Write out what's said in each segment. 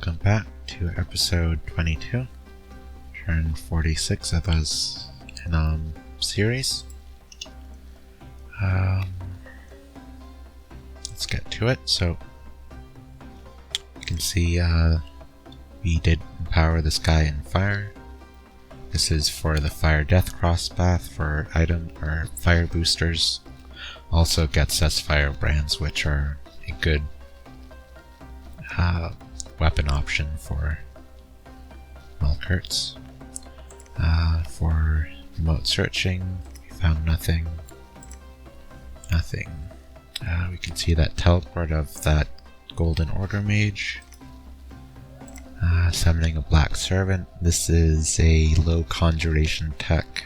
welcome back to episode 22, turn 46 of us Hinnom series. Let's get to it. So you can see we did empower this guy in fire. This is for the fire death crosspath for item or fire boosters. Also gets us fire brands, which are a good weapon option for Melqarts. For remote searching, we found nothing. We can see that teleport of that Golden Order mage. Summoning a Black Servant. This is a low conjuration tech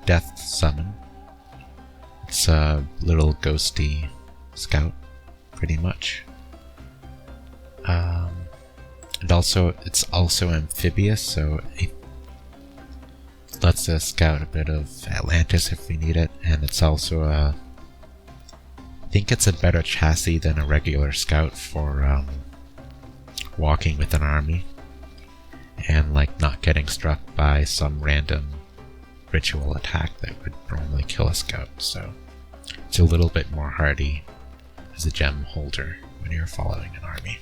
death summon. It's a little ghosty scout, pretty much. And also, it's also amphibious, so it lets us scout a bit of Atlantis if we need it, and it's also I think it's a better chassis than a regular scout for walking with an army and like not getting struck by some random ritual attack that would normally kill a scout. So it's a little bit more hardy as a gem holder when you're following an army.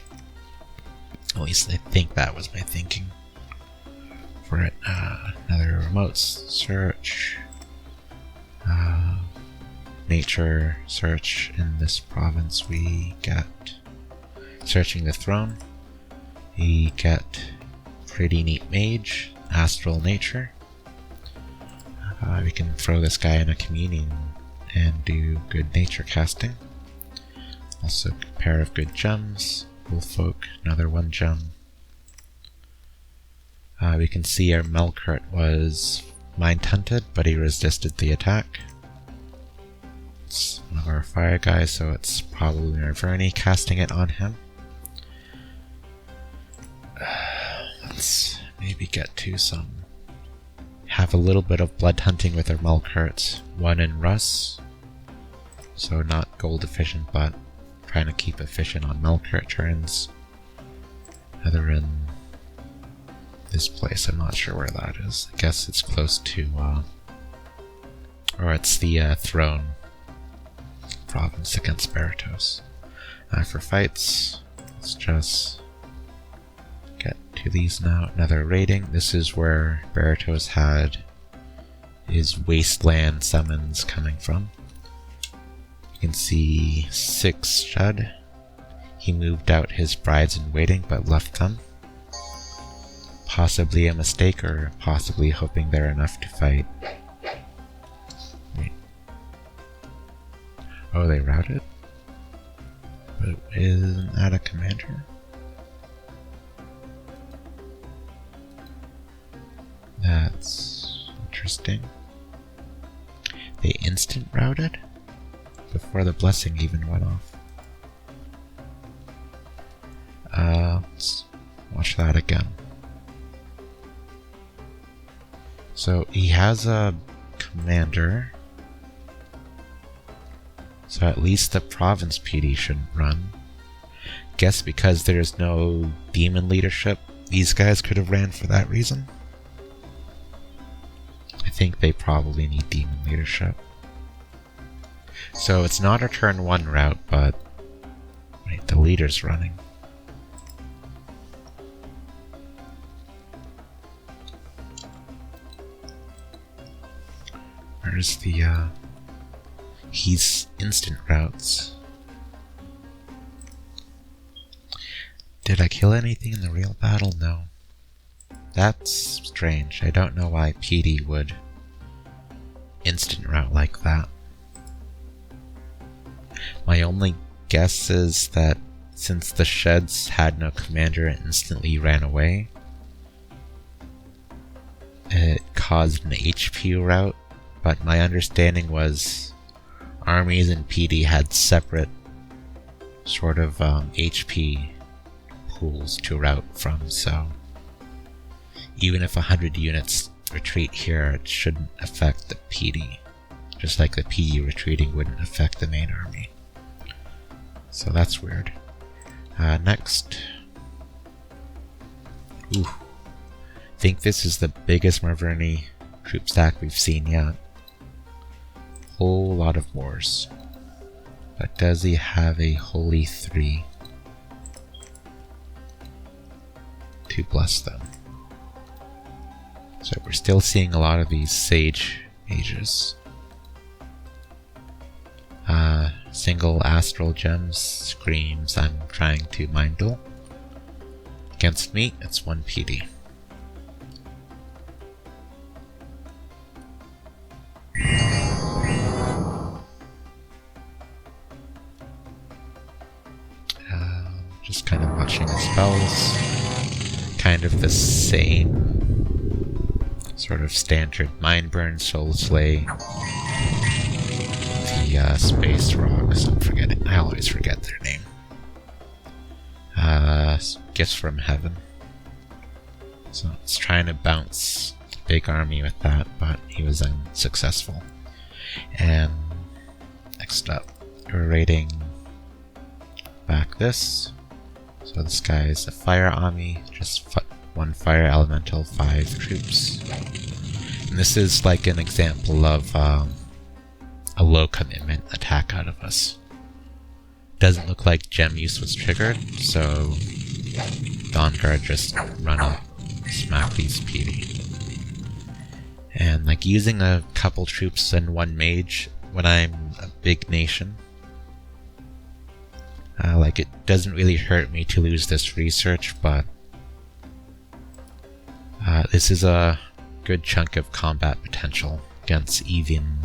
At least I think that was my thinking for it. Another remote search. Nature search in this province. We get searching the throne. We get pretty neat mage, astral nature. We can throw this guy in a communion and do good nature casting. Also a pair of good gems. Wolffolk, another 1 gem. We can see our Melqart was mind hunted, but he resisted the attack. It's one of our fire guys, so it's probably our Vernie casting it on him. Let's maybe get to some. Have a little bit of blood hunting with our Melqarts. 1 in Russ, so not gold efficient, but trying to keep efficient on Melqart turns. Another in this place, I'm not sure where that is. I guess it's close to, or it's the throne province against Berytos. For fights, let's just get to these now. Another raiding. This is where Berytos had his wasteland summons coming from. You can see 6 Shud. He moved out his brides in waiting but left them. Possibly a mistake, or possibly hoping they're enough to fight. Wait. Oh, they routed? But isn't that a commander? That's interesting. They instant routed? Before the blessing even went off. Let's watch that again. So he has a commander. So at least the province PD shouldn't run. Guess because there's no demon leadership, these guys could have ran for that reason. I think they probably need demon leadership. So it's not a turn 1 route, but wait, the leader's running. Where's the he's instant routes. Did I kill anything in the real battle? No. That's strange. I don't know why PD would instant route like that. My only guess is that since the Sheds had no commander and instantly ran away, it caused an HP route, but my understanding was armies and PD had separate sort of HP pools to route from, so even if 100 units retreat here, it shouldn't affect the PD, just like the PD retreating wouldn't affect the main army. So that's weird. Next. Ooh. I think this is the biggest Marverni troop stack we've seen yet. Whole lot of wars. But does he have a Holy 3 to bless them? So we're still seeing a lot of these Sage Mages. Single Astral Gems screams I'm trying to mind duel. Against me, it's 1 PD. Just kind of watching his spells. Kind of the same sort of standard Mind Burn, Soul Slay. The Space Rocks, I always forget their name. Gifts from Heaven. So it's trying to bounce big army with that, but he was unsuccessful. And next up, we're raiding back this. So this guy is a fire army, just 1 fire elemental, 5 troops. And this is like an example of a low commitment attack out of us. Doesn't look like gem use was triggered, so Dawnguard just run up, smack these PD. And like using a couple troops and 1 mage when I'm a big nation, like it doesn't really hurt me to lose this research, but this is a good chunk of combat potential against even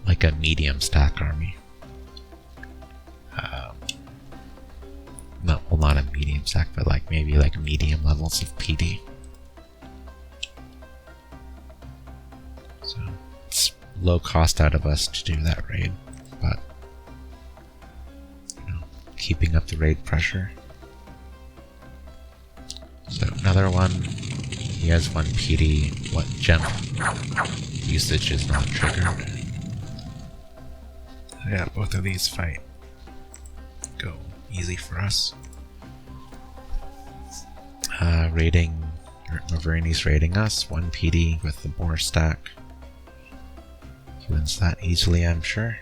like a medium stack army. Not a medium stack, but like maybe like medium levels of PD. So it's low cost out of us to do that raid, but you know, keeping up the raid pressure. So another one, he has 1 PD, what gem usage is not triggered. Yeah, both of these fight. Go easy for us. Marverni's raiding us, 1 PD with the boar stack. He wins that easily, I'm sure.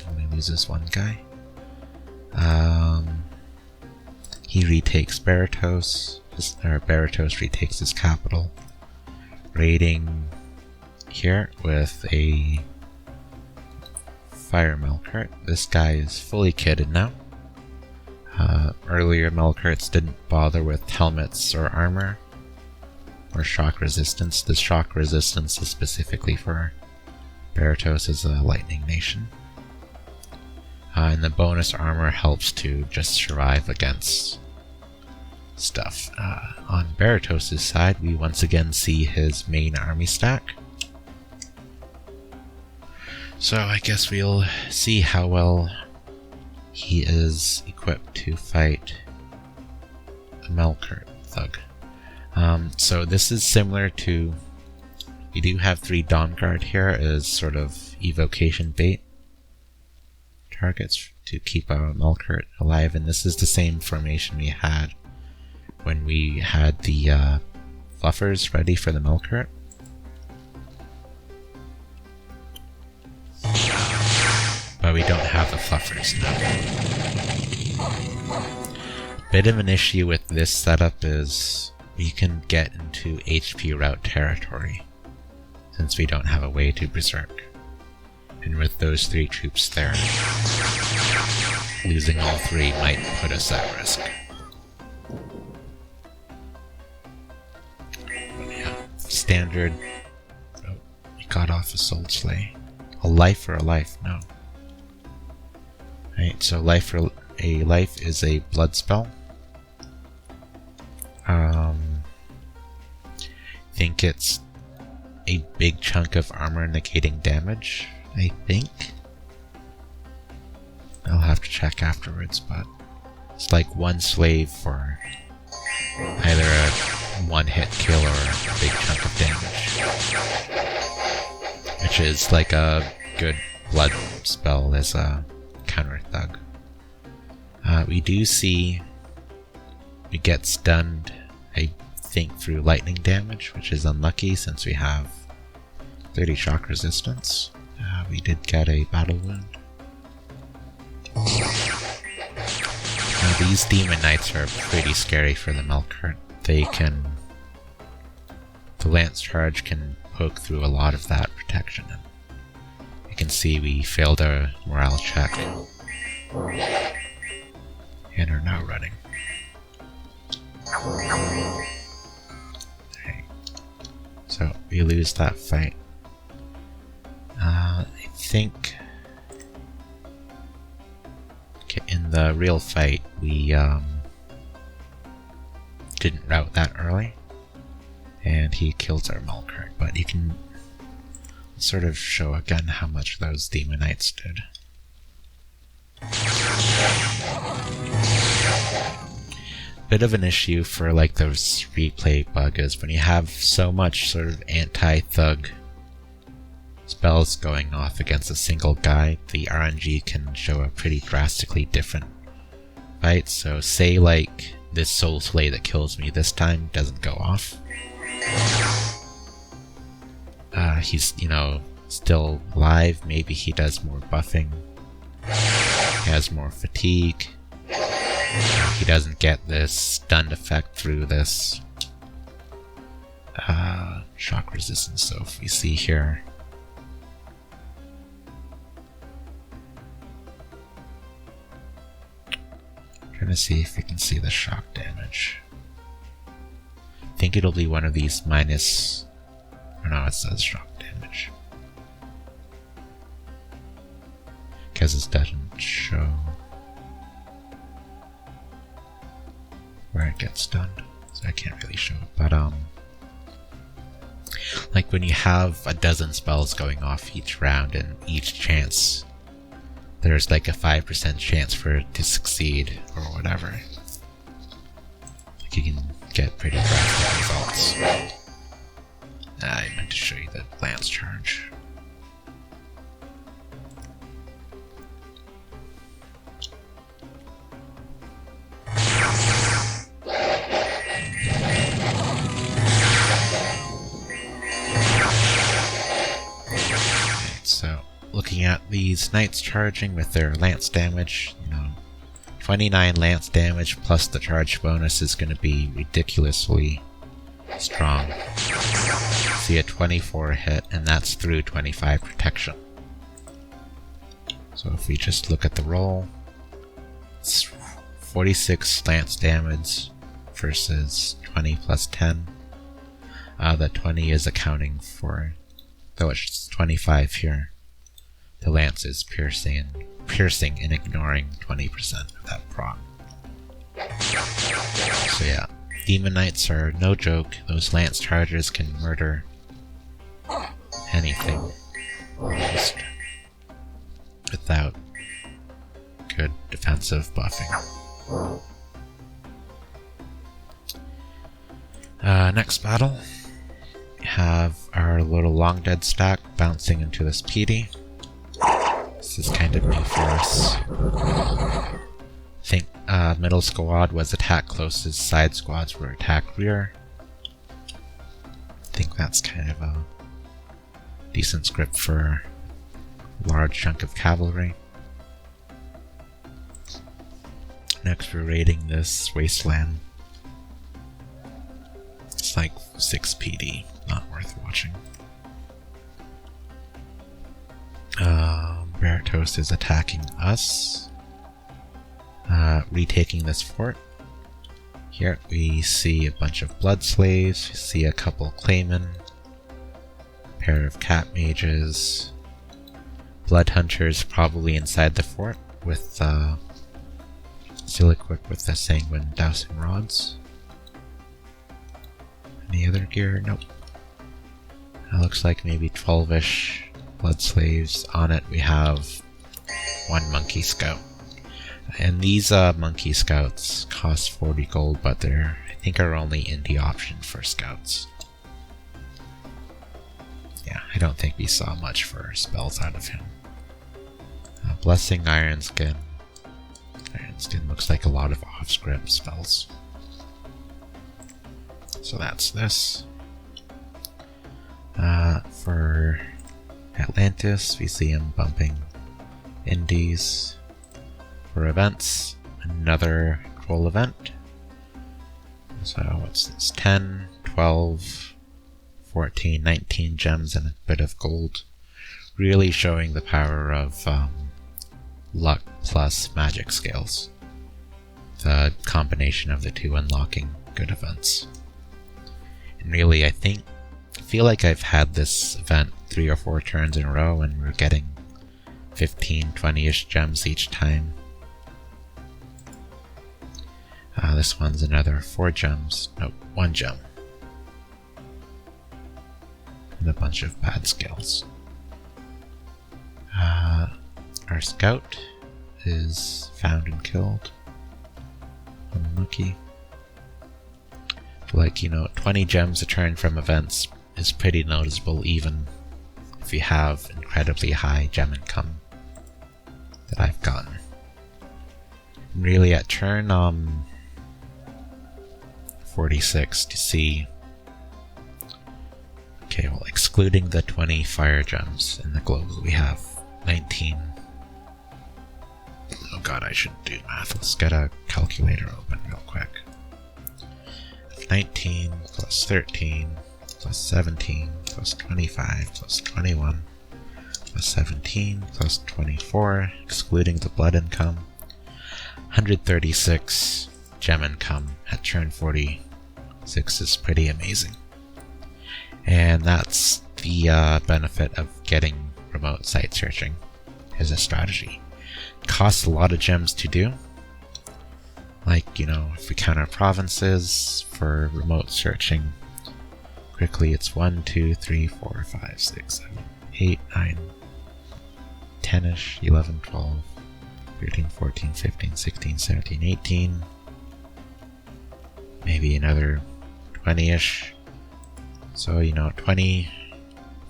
Only loses 1 guy. He retakes Berytos, or Berytos retakes his capital. Raiding here with a Fire Melqart. This guy is fully kitted now. Earlier Melqarts didn't bother with helmets or armor or shock resistance. The shock resistance is specifically for Berytos as a lightning nation. And the bonus armor helps to just survive against stuff. On Berytos' side, we once again see his main army stack. So I guess we'll see how well he is equipped to fight a Melqart thug. So this is similar to, we do have 3 Dawnguard here as sort of evocation bait targets to keep our Melqart alive, and this is the same formation we had when we had the fluffers ready for the Melqart. But we don't have the fluffers now. Bit of an issue with this setup is we can get into HP route territory since we don't have a way to berserk. And with those 3 troops there, losing all 3 might put us at risk. Yeah, standard. Oh, he got off a Soul Slay. A life or a life? No. Right, so life is a blood spell. Think it's a big chunk of armor negating damage, I think. I'll have to check afterwards, but it's like 1 slave for either a 1-hit kill or a big chunk of damage. Which is like a good blood spell as a counter thug. We do see we get stunned, I think, through lightning damage, which is unlucky since we have 30 shock resistance. We did get a battle wound. Now these demon knights are pretty scary for the Melqart. The lance charge can poke through a lot of that protection. And you can see we failed a morale check and are now running. Okay. So we lose that fight. I think in the real fight we didn't rout that early, and he kills our Melqart, but you can sort of show again how much those demon knights did. Bit of an issue for like those replay bug is when you have so much sort of anti-thug spells going off against a single guy, the RNG can show a pretty drastically different fight. So say like this Soul Slay that kills me this time doesn't go off. He's, you know, still alive, maybe he does more buffing, he has more fatigue, he doesn't get this stunned effect through this shock resistance. So if we see here, trying to see if we can see the shock damage. I think it'll be one of these minus, or no, it says shock damage, because it doesn't show where it gets stunned, so I can't really show it. But like when you have a dozen spells going off each round, and each chance there's like a 5% chance for it to succeed or whatever, like you can get pretty drastic results. I meant to show you the lance charge. So, looking at these knights charging with their lance damage, you know, 29 lance damage plus the charge bonus is going to be ridiculously strong. See a 24 hit, and that's through 25 protection. So if we just look at the roll, it's 46 lance damage versus 20 plus 10. The 20 is accounting for, though it's 25 here, the lance is piercing and ignoring 20% of that proc. So yeah, demon knights are no joke. Those lance chargers can murder anything almost without good defensive buffing. Next battle, we have our little long dead stack bouncing into this PD. This is kind of new for us. I think middle squad was attack closest, side squads were attack rear. I think that's kind of a decent script for a large chunk of cavalry. Next we're raiding this wasteland. It's like 6 PD, not worth watching. Berytos is attacking us, retaking this fort. Here we see a bunch of blood slaves, we see a couple claymon, a pair of cat mages, blood hunters probably inside the fort with still equipped with the sanguine dowsing rods. Any other gear? Nope. It looks like maybe 12-ish blood slaves. On it we have one monkey scout. And these monkey scouts cost 40 gold, but they're, I think, are only indie option for scouts. Yeah, I don't think we saw much for spells out of him. Blessing Iron Skin. Iron Skin looks like a lot of off-script spells. So that's this. For Atlantis, we see him bumping indies. For events, another troll event. So what's this? 10, 12, 14, 19 gems and a bit of gold. Really showing the power of luck plus magic scales. The combination of the two unlocking good events. And really, I feel like I've had this event 3 or 4 turns in a row and we're getting 15, 20-ish gems each time. This one's another 4 gems. Nope, 1 gem. And a bunch of bad scales. Our scout is found and killed. Unlucky. Like, 20 gems a turn from events is pretty noticeable even if you have incredibly high gem income that I've gotten. And really at turn 46 to see, okay, well, excluding the 20 fire gems in the global, we have 19. Oh god, I shouldn't do math. Let's get a calculator open real quick. 19 plus 13 plus 17 plus 25 plus 21 plus 17 plus 24, excluding the blood income, 136 gem income at turn 46 is pretty amazing. And that's the benefit of getting remote site searching as a strategy. It costs a lot of gems to do. Like, if we count our provinces for remote searching quickly, it's 1, 2, 3, 4, 5, 6, 7, 8, 9, 10-ish, 11, 12, 13, 14, 15, 16, 17, 18. Maybe another 20-ish. So, 20,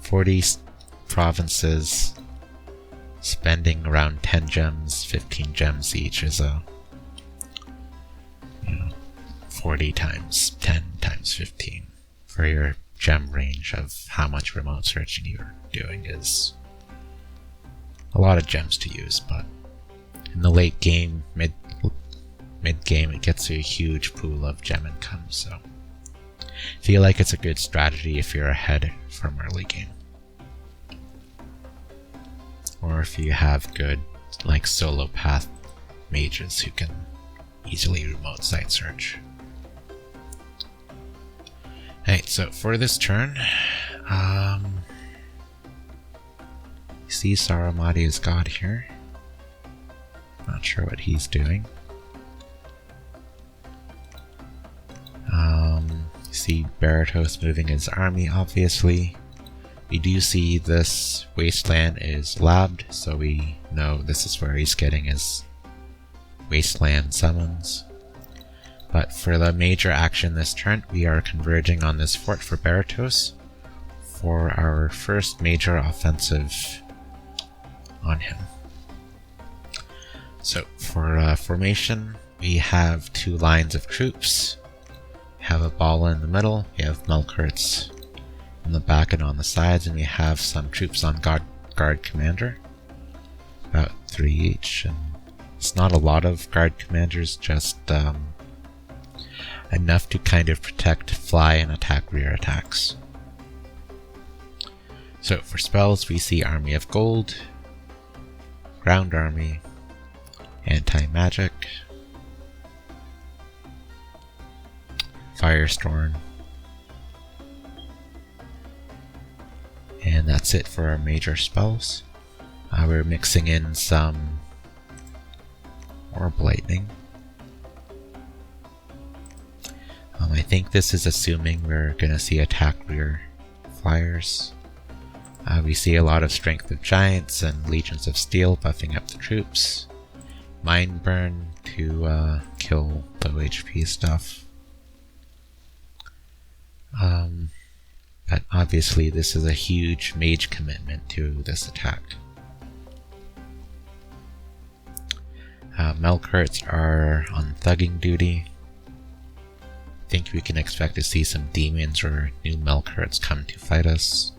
40 provinces spending around 10 gems, 15 gems each is a 40 times 10 times 15 for your gem range of how much remote searching you're doing is a lot of gems to use, but in the late game, mid game, it gets you a huge pool of gem income, so I feel like it's a good strategy if you're ahead from early game. Or if you have good, like, solo path mages who can easily remote site search. Alright, so for this turn, you see Saramati's god here. Not sure what he's doing. You see Berytos moving his army, obviously. We do see this wasteland is labbed, so we know this is where he's getting his wasteland summons. But for the major action this turn, we are converging on this fort for Berytos for our first major offensive on him. So for formation, we have 2 lines of troops. We have a ball in the middle, we have Melqarts in the back and on the sides, and we have some troops on guard commander. About 3 each, and it's not a lot of guard commanders, just enough to kind of protect fly and attack rear attacks. So for spells, we see Army of Gold, Ground Army, Anti-Magic, Firestorm, and that's it for our major spells. We're mixing in some Orb Lightning. I think this is assuming we're going to see attack rear flyers. We see a lot of Strength of Giants and Legions of Steel buffing up the troops. Mind Burn to kill low HP stuff. But obviously this is a huge mage commitment to this attack. Melqarts are on thugging duty. I think we can expect to see some demons or new Melqarts come to fight us.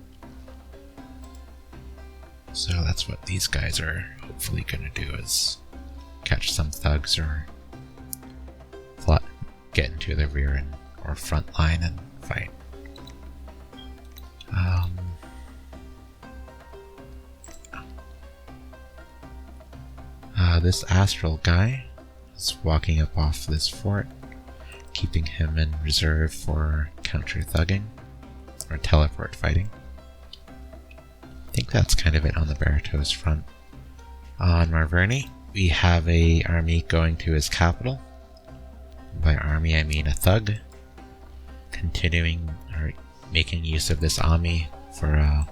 So that's what these guys are hopefully going to do, is catch some thugs or get into the rear and or front line and fight. This astral guy is walking up off this fort, keeping him in reserve for counter-thugging or teleport fighting. I think that's kind of it on the Berytos front. On Marverni, we have a army going to his capital. By army, I mean a thug, continuing or making use of this army for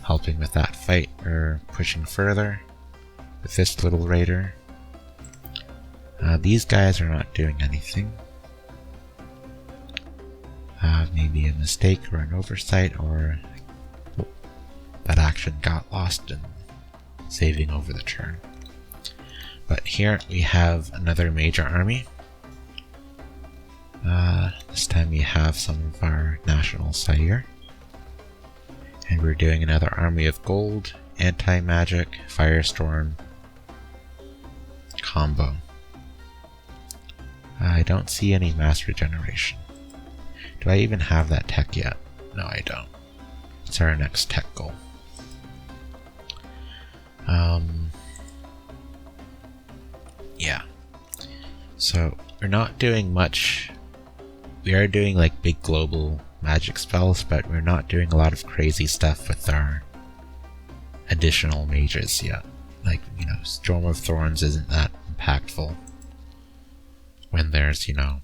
helping with that fight or pushing further with this little raider. These guys are not doing anything. Maybe a mistake or an oversight, or that action got lost in saving over the turn. But here we have another major army. This time we have some of our national sire. And we're doing another army of gold, anti-magic, firestorm combo. I don't see any mass regeneration. Do I even have that tech yet? No, I don't. It's our next tech goal. Yeah. So we're not doing much. We are doing like big global magic spells, but we're not doing a lot of crazy stuff with our additional mages yet. Like, you know, Storm of Thorns isn't that impactful when there's, you know,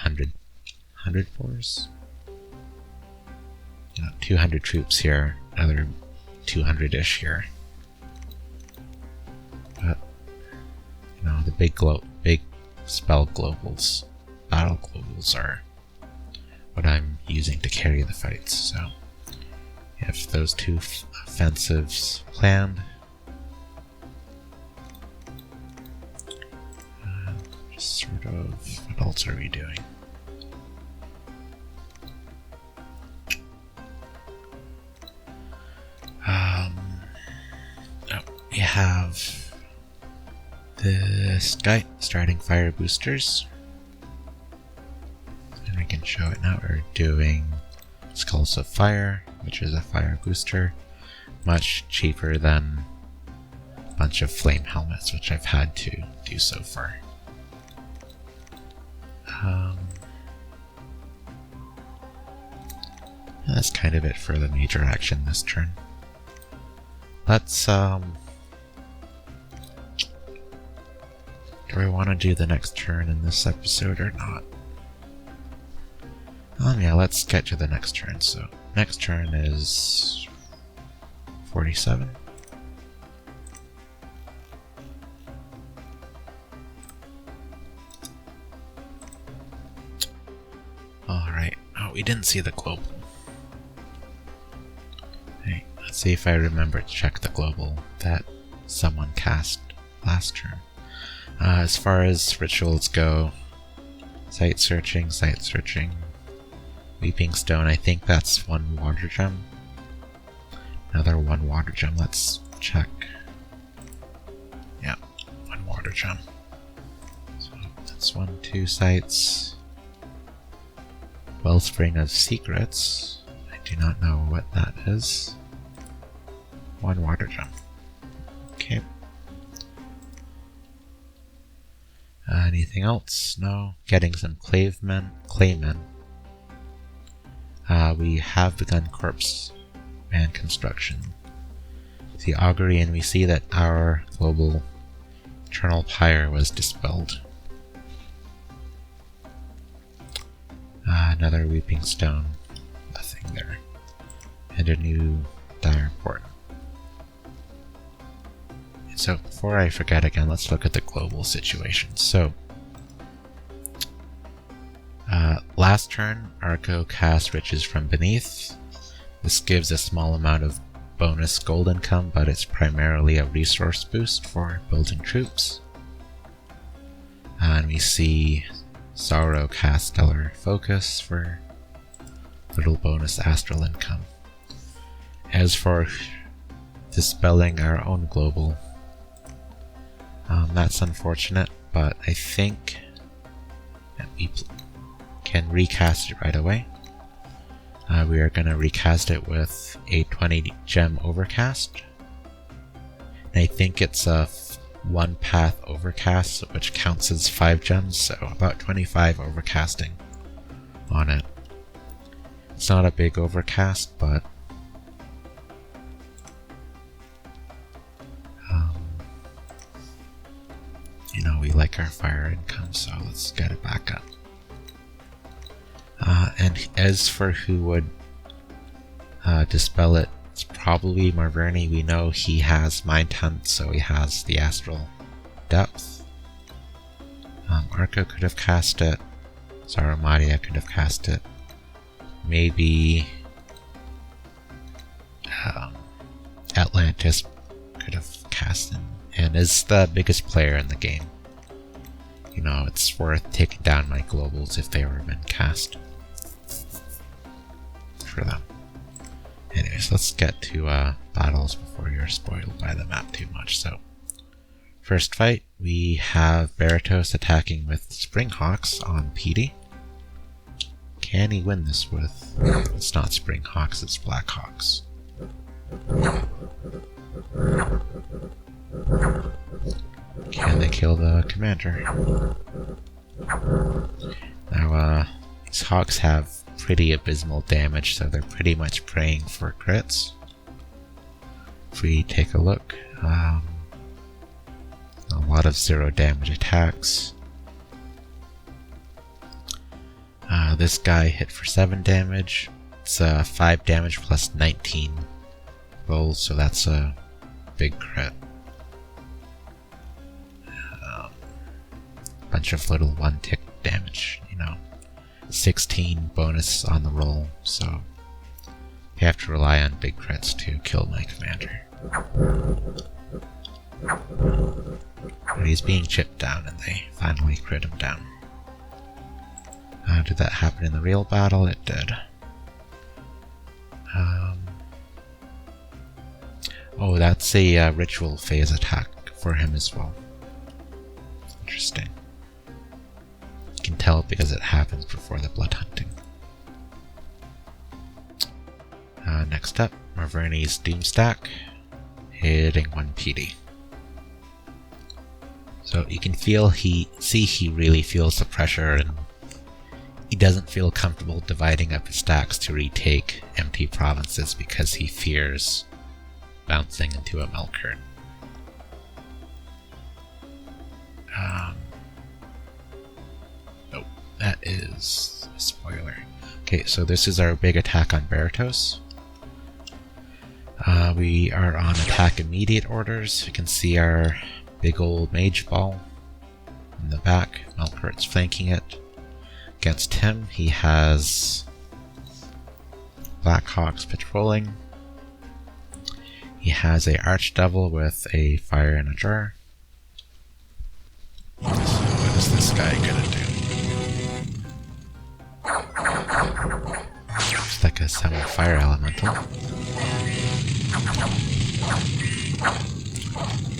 100 force. You know, 200 troops here, another 200-ish here. But, you know, the big spell globals, battle globals are what I'm using to carry the fights. So, if those two offensives planned, just sort of, what else are we doing? We have this guy starting fire boosters. And we can show it now. We're doing Skulls of Fire, which is a fire booster. Much cheaper than a bunch of flame helmets, which I've had to do so far. That's kind of it for the major action this turn. Let's, do I want to do the next turn in this episode or not? Yeah, let's get to the next turn. So, next turn is 47. Alright. Oh, we didn't see the global. Hey, let's see if I remember to check the global that someone cast last turn. As far as rituals go, site searching, Weeping Stone, I think that's one water gem. Another one water gem, let's check. Yeah, one water gem. So that's 1, 2 sites. Wellspring of Secrets, I do not know what that is. One water gem. Okay. Anything else? No. Getting some claymen. We have begun corpse man construction. The augury, and we see that our global eternal pyre was dispelled. Another weeping stone. Nothing there. And a new dire port. So, before I forget again, let's look at the global situation. So, last turn, Arco cast Riches from Beneath. This gives a small amount of bonus gold income, but it's primarily a resource boost for building troops. And we see Sorrow cast Stellar Focus for little bonus astral income. As for dispelling our own global, that's unfortunate, but I think that we can recast it right away. We are going to recast it with a 20 gem overcast. And I think it's a 1 path overcast, which counts as 5 gems, so about 25 overcasting on it. It's not a big overcast, but you know, we like our fire income, so let's get it back up. And as for who would dispel it, it's probably Marverni. We know he has Mind Hunt, so he has the Astral Depth. Arco could have cast it. Zaramadia could have cast it. Maybe Atlantis could have cast it, and is the biggest player in the game. You know, it's worth taking down my globals if they were been cast for them. Anyways, let's get to battles before you're spoiled by the map too much. So, first fight, we have Berytos attacking with Springhawks on PD. Can he win this with... It's not Springhawks, it's Blackhawks. Can they kill the commander? Now, these Hawks have pretty abysmal damage, so they're pretty much praying for crits. If we take a look, a lot of 0 damage attacks. This guy hit for 7 damage. It's 5 damage plus 19 rolls, so that's a big crit. Bunch of little 1-tick damage, you know. 16 bonus on the roll, so you have to rely on big crits to kill my commander. But he's being chipped down, and they finally crit him down. Did that happen in the real battle? It did. Oh, that's a ritual phase attack for him as well. Interesting. You can tell because it happens before the blood hunting. Next up, Marverni's Doomstack, hitting 1 PD. So you can see he really feels the pressure, and he doesn't feel comfortable dividing up his stacks to retake empty provinces because he fears bouncing into a Melqart. Oh, that is a spoiler. Okay, so this is our big attack on Berytos. We are on attack immediate orders. You can see our big old mage ball in the back. Melqart's flanking it. Against him, he has Blackhawks patrolling. He has a Archdevil with a fire in a jar. So what is this guy gonna do? It's like a semi-fire elemental.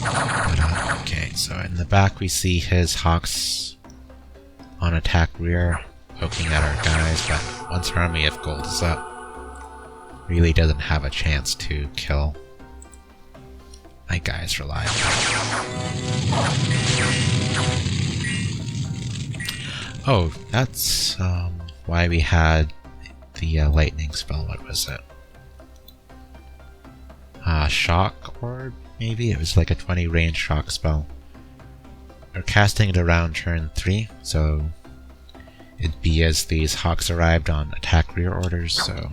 But, okay, so in the back we see his Hawks on attack rear, poking at our guys, but once our army of gold is up, really doesn't have a chance to kill my guys reliably. Oh, that's why we had the lightning spell. What was it? Shock Orb, maybe? It was like a 20 range shock spell. We're casting it around turn 3, so it'd be as these Hawks arrived on attack rear orders, so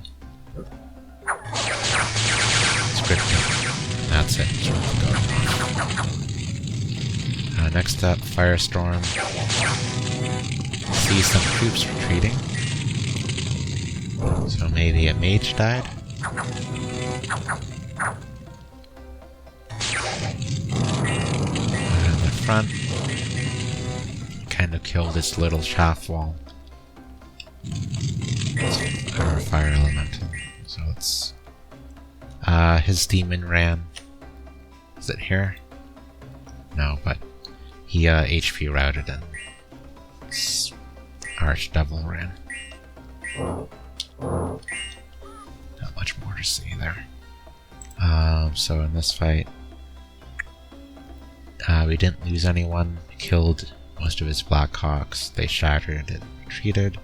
scripting. That's it. Next up, Firestorm. See some troops retreating. So maybe a mage died. In the front, kind of killed its little shaft wall. Or a fire elemental. So it's his demon ran. Is it here? No, but he HP routed and Archdevil ran. Not much more to see there. So in this fight, we didn't lose anyone. We killed most of his Blackhawks. They shattered and retreated.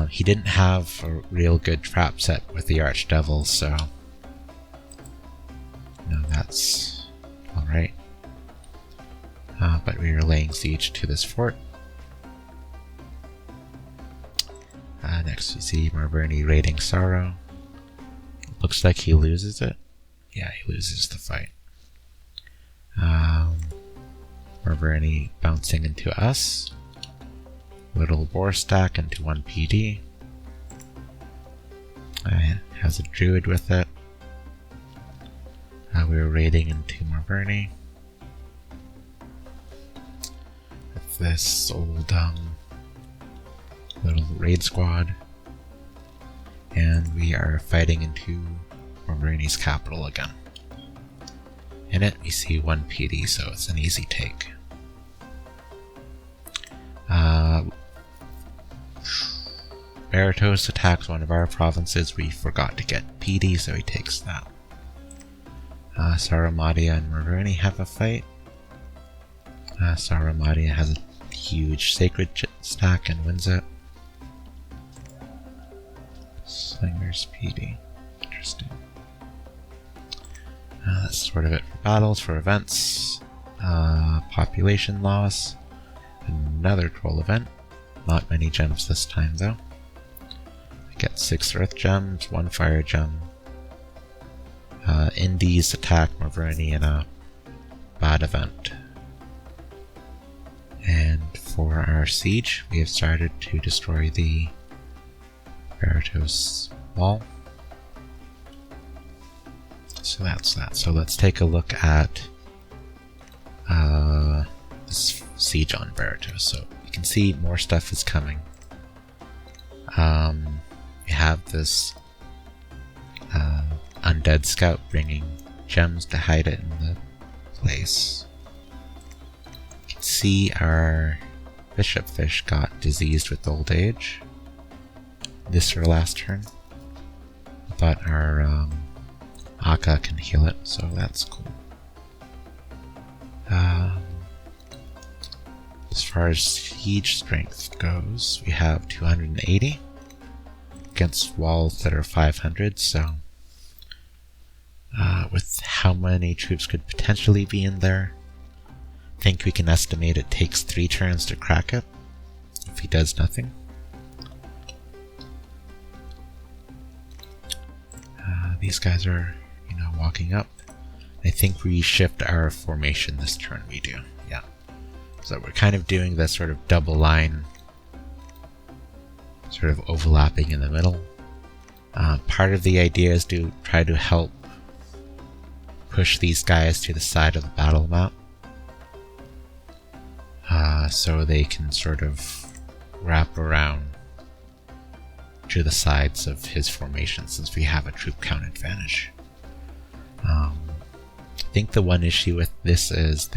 He didn't have a real good trap set with the Archdevil, so no, that's alright. But we were laying siege to this fort. Next we see Marverni raiding Sorrow. Looks like he loses it. Yeah, he loses the fight. Marverni bouncing into us. Little war stack into 1 PD. Has a druid with it. We were raiding into Marverni. With this old little raid squad. And we are fighting into Marverni's capital again. In it, we see 1 PD, so it's an easy take. Berytos attacks one of our provinces. We forgot to get PD, so he takes that. Saramadia and Marverni have a fight. Saramadia has a huge sacred stack and wins it. Slinger's PD. Interesting. That's sort of it for battles. For events, population loss. Another troll event. Not many gems this time though. I get 6 earth gems, 1 fire gem. Indies attack Marverni in a bad event. And for our siege, we have started to destroy the Berytos wall. So that's that. So let's take a look at this siege on Berytos. So you can see more stuff is coming. We have this undead scout bringing gems to hide it in the place. You can see our bishop fish got diseased with old age. This or last turn. But our Akka can heal it, so that's cool. As far as siege strength goes, we have 280 against walls that are 500, so with how many troops could potentially be in there, I think we can estimate it takes 3 turns to crack it if he does nothing. These guys are, walking up. I think we shift our formation this turn, we do, yeah. So we're kind of doing this sort of double line, sort of overlapping in the middle. Part of the idea is to try to help push these guys to the side of the battle map. So they can sort of wrap around to the sides of his formation since we have a troop count advantage. I think the one issue with this is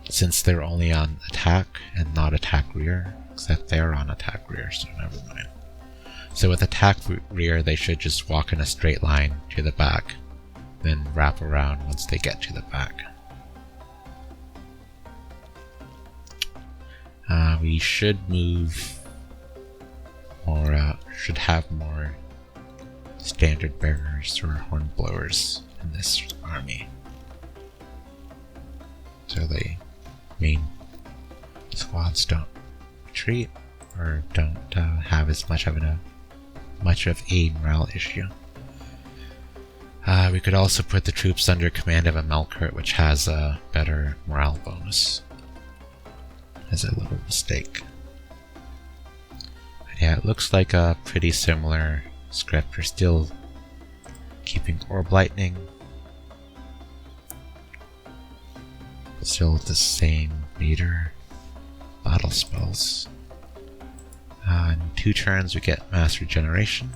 since they're only on attack and not attack rear, except they're on attack rear, so never mind. So with attack rear, they should just walk in a straight line to the back, then wrap around once they get to the back. We should move more, should have more standard bearers or hornblowers in this army. So the main squads don't retreat or don't have as much of a morale issue. We could also put the troops under command of a Melqart, which has a better morale bonus. As a little mistake. But yeah, it looks like a pretty similar script. We're still keeping Orb Lightning. Still the same meter, battle spells. In 2 turns we get mass regeneration,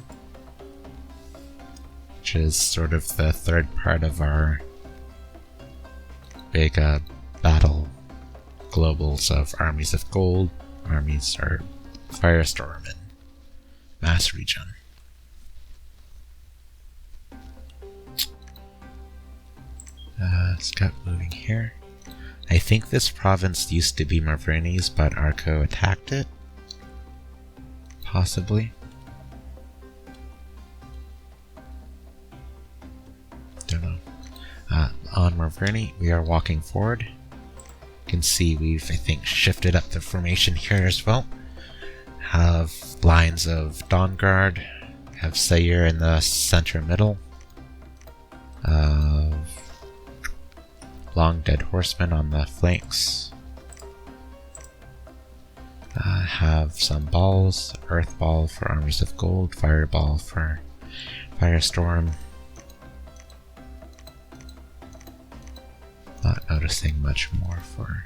which is sort of the third part of our big battle globals of armies of gold, armies or firestorm, and mass regen. Let's get moving here. I think this province used to be Maverni's, but Arco attacked it. Possibly. Don't know. On Maverni, we are walking forward. You can see we've, I think, shifted up the formation here as well. Have lines of Dawn Guard, have Sayur in the center middle. Long Dead Horsemen on the flanks. Have some balls, Earth Ball for Armies of Gold, Fireball for Firestorm. Not noticing much more for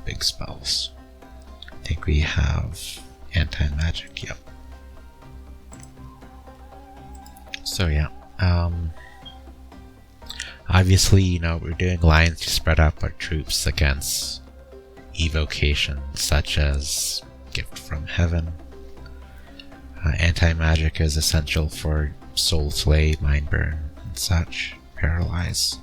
big spells. I think we have anti-magic, yep. So yeah, obviously, you know, we're doing lines to spread up our troops against evocations such as Gift from Heaven. Anti-magic is essential for Soul Slay, Mind Burn, and such. Paralyze.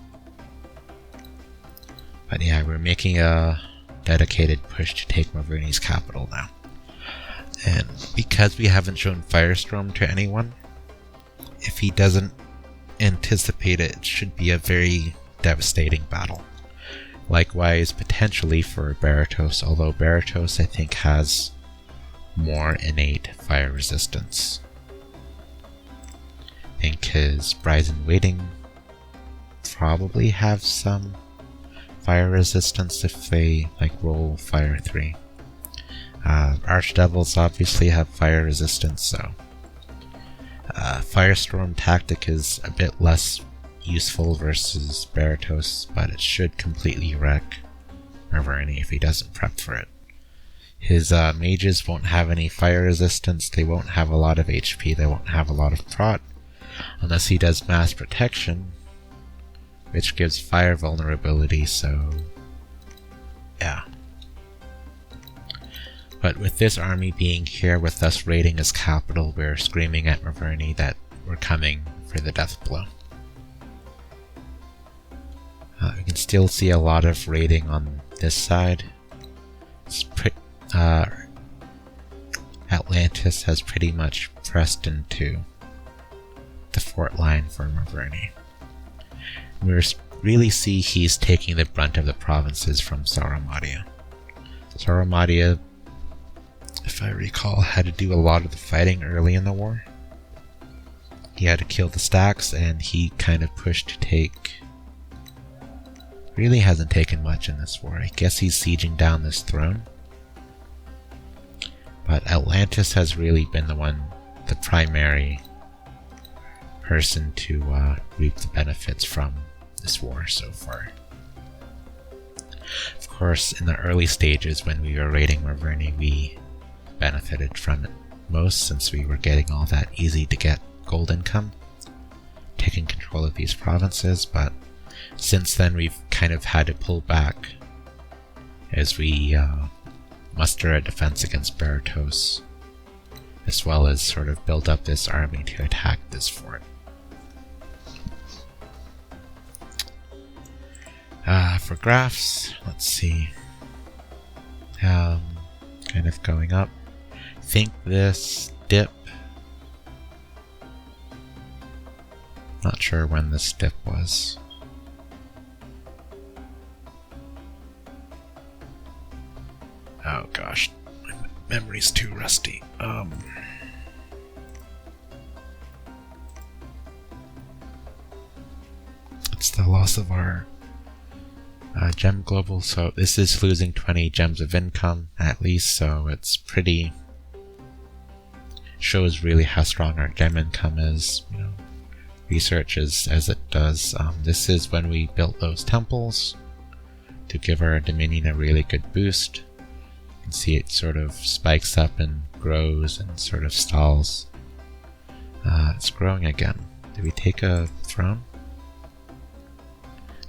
But yeah, we're making a dedicated push to take Maverni's capital now. And because we haven't shown Firestorm to anyone, if he doesn't anticipate it, it should be a very devastating battle. Likewise, potentially for Berytos, although Berytos I think has more innate fire resistance. I think his Brazen Waiting probably have some fire resistance if they roll Fire 3. Archdevils obviously have fire resistance, so Firestorm tactic is a bit less useful versus Berytos, but it should completely wreck Maverni if he doesn't prep for it. His mages won't have any fire resistance, they won't have a lot of HP, they won't have a lot of prot, unless he does mass protection, which gives fire vulnerability, so yeah. But with this army being here with us raiding his capital, we're screaming at Maverni that we're coming for the death blow. We can still see a lot of raiding on this side. Atlantis has pretty much pressed into the fort line for Maverni. We really see he's taking the brunt of the provinces from Sauramadia. Sauramadia, if I recall, had to do a lot of the fighting early in the war. He had to kill the stacks, and he kind of pushed to take... Really hasn't taken much in this war. I guess he's sieging down this throne. But Atlantis has really been the primary person to reap the benefits from this war so far. Of course, in the early stages when we were raiding Maverni, we benefited from it most since we were getting all that easy to get gold income, taking control of these provinces, but since then we've kind of had to pull back as we muster a defense against Berytos, as well as sort of build up this army to attack this fort. For graphs, let's see. Kind of going up. I think this dip. Not sure when this dip was. Oh gosh, my memory's too rusty. It's the loss of our gem global, so this is losing 20 gems of income at least, so it's pretty... shows really how strong our gem income is, you know, research as it does. This is when we built those temples. to give our Dominion a really good boost. You can see it sort of spikes up and grows and sort of stalls. It's growing again. Did we take a throne?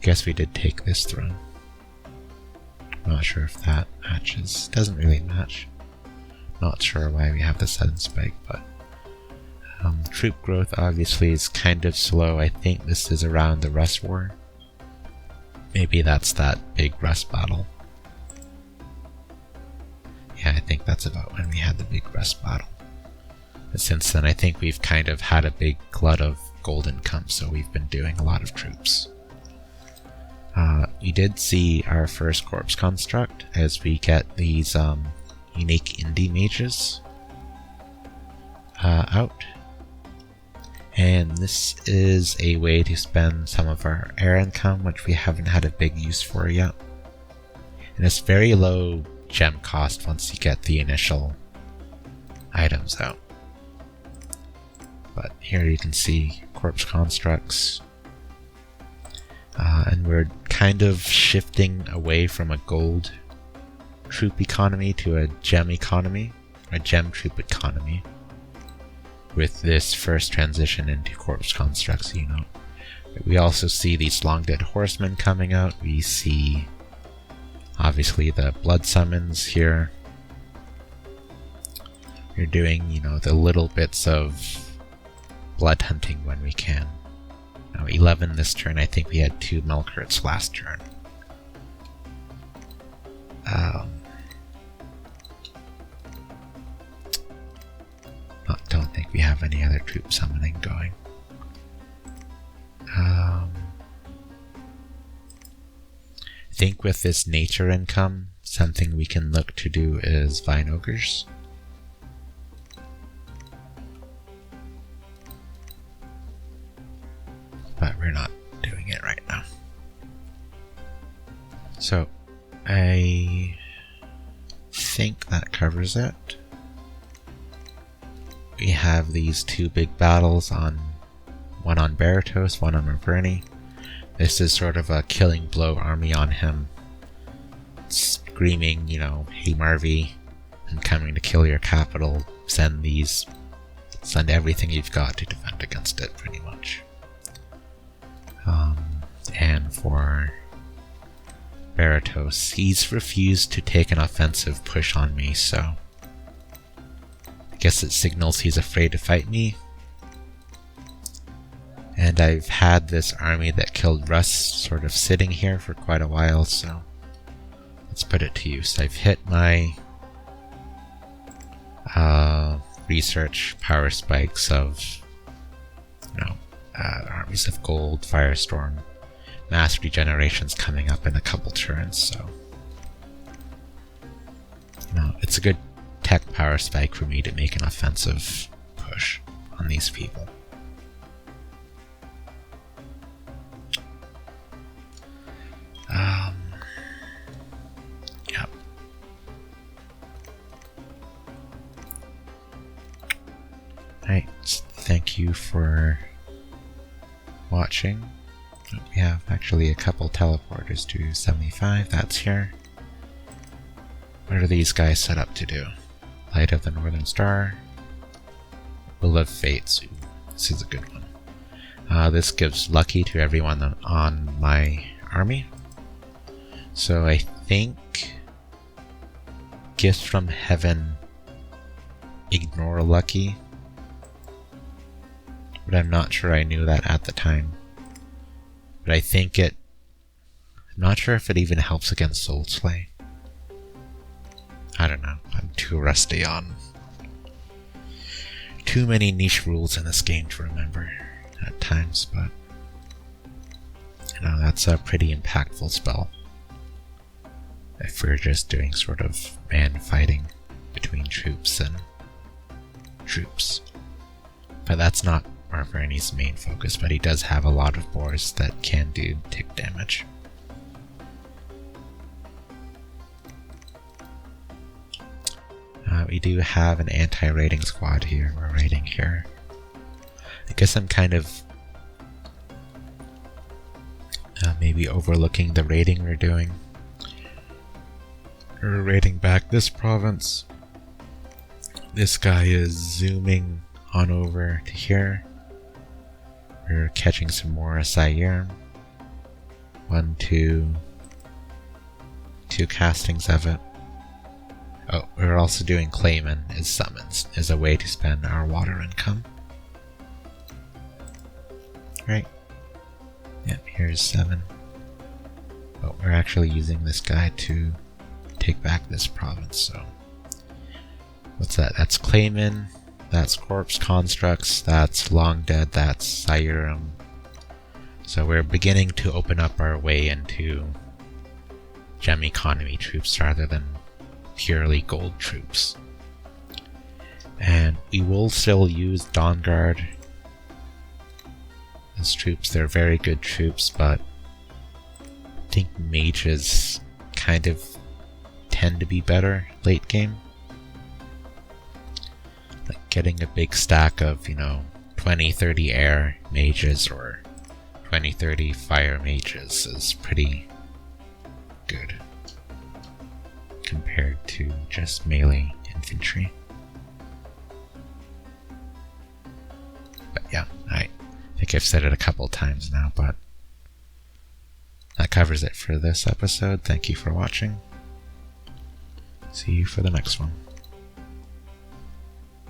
Guess we did take this throne. Not sure if that matches. Doesn't really match. Not sure why we have the sudden spike, but troop growth obviously is kind of slow. I think this is around the Rus War. Maybe that's that big Rus battle. Yeah, I think that's about when we had the big Rus battle. But since then, I think we've kind of had a big glut of gold income, so we've been doing a lot of troops. You did see our first corpse construct as we get these unique indie mages out. And this is a way to spend some of our air income, which we haven't had a big use for yet. And it's very low gem cost once you get the initial items out. But here you can see corpse constructs. And we're kind of shifting away from a gold troop economy to a gem economy, a gem troop economy, with this first transition into corpse constructs, you know. We also see these long dead horsemen coming out. We see obviously the blood summons here. We're doing, you know, the little bits of blood hunting when we can. Now 11 this turn. I think we had 2 Melqarts last turn. Don't think we have any other troop summoning going. I think with this nature income, something we can look to do is Vine Ogres. But we're not doing it right now. So, I think that covers it. We have these 2 big battles, one on Berytos, one on Melqart. This is sort of a killing blow army on him, screaming, you know, "Hey Marvy, I'm coming to kill your capital. Send everything you've got to defend against it," pretty much. And for Berytos, he's refused to take an offensive push on me, so I guess it signals he's afraid to fight me. And I've had this army that killed Rus sort of sitting here for quite a while, so let's put it to use. I've hit my research power spikes of, you know, armies of gold, firestorm, mass regenerations coming up in a couple turns, so you know, it's a good tech power spike for me to make an offensive push on these people. Yep. Alright, thank you for watching. We have actually a couple teleporters to 75, that's here. What are these guys set up to do? Light of the Northern Star. Will of Fates. Ooh, this is a good one. This gives lucky to everyone on my army. So I think Gifts from Heaven ignore lucky. But I'm not sure I knew that at the time. But I think I'm not sure if it even helps against Soul Slay. I don't know. I'm too rusty on too many niche rules in this game to remember at times, but you know, that's a pretty impactful spell if we're just doing sort of man fighting between troops and troops. But that's not Melqart's main focus, but he does have a lot of boars that can do tick damage. We do have an anti-raiding squad here. We're raiding here. I guess I'm kind of maybe overlooking the raiding we're doing. We're raiding back this province. This guy is zooming on over to here. We're catching some more Asayir. 1, 2 castings of it. Oh, we're also doing Clayman as summons, as a way to spend our water income. Right. Yep, here's 7. Oh, we're actually using this guy to take back this province, so... What's that? That's Clayman, that's Corpse Constructs, that's Long Dead, that's Sayurim. So we're beginning to open up our way into gem economy troops rather than purely gold troops. And we will still use Dawn Guard as troops. They're very good troops, but I think mages kind of tend to be better late game. Like getting a big stack of, 20, 30 air mages or 20, 30 fire mages is pretty good compared to just melee infantry. But yeah, I think I've said it a couple times now, but that covers it for this episode. Thank you for watching. See you for the next one.